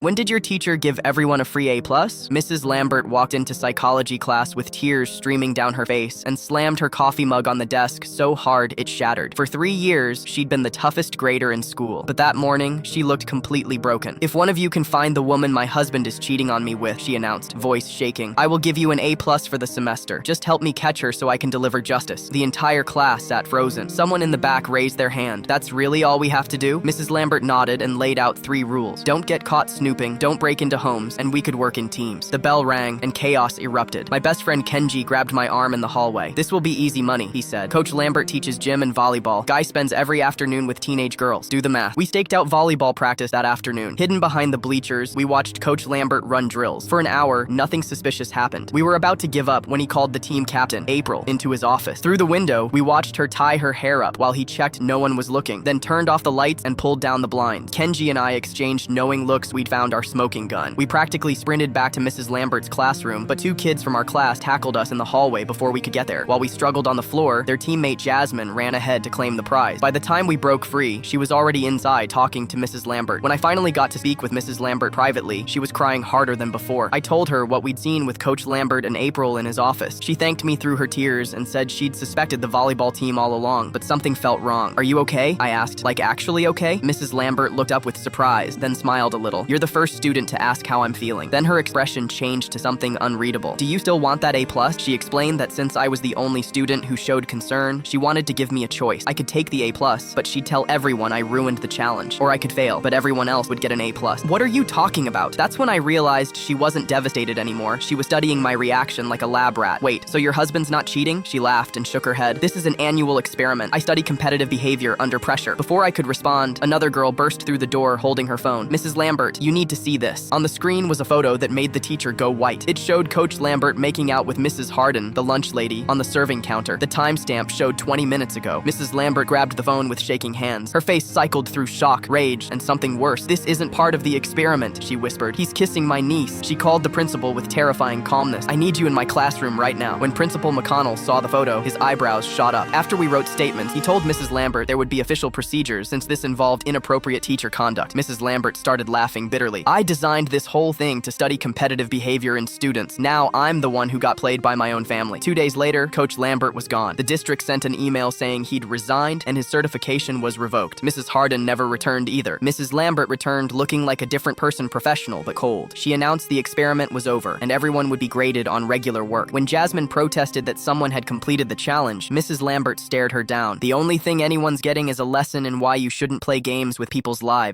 When did your teacher give everyone a free A+? Mrs. Lambert walked into psychology class with tears streaming down her face and slammed her coffee mug on the desk so hard it shattered. For 3 years, she'd been the toughest grader in school, but that morning, she looked completely broken. "If one of you can find the woman my husband is cheating on me with," she announced, voice shaking, "I will give you an A+ for the semester. Just help me catch her so I can deliver justice." The entire class sat frozen. Someone in the back raised their hand. "That's really all we have to do?" Mrs. Lambert nodded and laid out 3 rules. Don't get caught snooping, don't break into homes, and we could work in teams. The bell rang, and chaos erupted. My best friend Kenji grabbed my arm in the hallway. "This will be easy money," he said. "Coach Lambert teaches gym and volleyball. Guy spends every afternoon with teenage girls. Do the math." We staked out volleyball practice that afternoon. Hidden behind the bleachers, we watched Coach Lambert run drills. For an hour, nothing suspicious happened. We were about to give up when he called the team captain, April, into his office. Through the window, we watched her tie her hair up while he checked no one was looking, then turned off the lights and pulled down the blinds. Kenji and I exchanged knowing looks. We'd found our smoking gun. We practically sprinted back to Mrs. Lambert's classroom, but 2 kids from our class tackled us in the hallway before we could get there. While we struggled on the floor, their teammate Jasmine ran ahead to claim the prize. By the time we broke free, she was already inside talking to Mrs. Lambert. When I finally got to speak with Mrs. Lambert privately, she was crying harder than before. I told her what we'd seen with Coach Lambert and April in his office. She thanked me through her tears and said she'd suspected the volleyball team all along, but something felt wrong. "Are you okay?" I asked. "Like actually okay?" Mrs. Lambert looked up with surprise, then smiled a little. "You're the first student to ask how I'm feeling." Then her expression changed to something unreadable. "Do you still want that A+?" She explained that since I was the only student who showed concern, she wanted to give me a choice. I could take the A+, but she'd tell everyone I ruined the challenge. Or I could fail, but everyone else would get an A+. "What are you talking about?" That's when I realized she wasn't devastated anymore. She was studying my reaction like a lab rat. "Wait, so your husband's not cheating?" She laughed and shook her head. "This is an annual experiment. I study competitive behavior under pressure." Before I could respond, another girl burst through the door holding her phone. "Mrs. Lambert, you need to see this." On the screen was a photo that made the teacher go white. It showed Coach Lambert making out with Mrs. Harden, the lunch lady, on the serving counter. The timestamp showed 20 minutes ago. Mrs. Lambert grabbed the phone with shaking hands. Her face cycled through shock, rage, and something worse. "This isn't part of the experiment," she whispered. "He's kissing my niece." She called the principal with terrifying calmness. "I need you in my classroom right now." When Principal McConnell saw the photo, his eyebrows shot up. After we wrote statements, he told Mrs. Lambert there would be official procedures since this involved inappropriate teacher conduct. Mrs. Lambert started laughing bitterly. "I designed this whole thing to study competitive behavior in students. Now I'm the one who got played by my own family." 2 days later, Coach Lambert was gone. The district sent an email saying he'd resigned and his certification was revoked. Mrs. Harden never returned either. Mrs. Lambert returned looking like a different person, professional but cold. She announced the experiment was over and everyone would be graded on regular work. When Jasmine protested that someone had completed the challenge, Mrs. Lambert stared her down. "The only thing anyone's getting is a lesson in why you shouldn't play games with people's lives."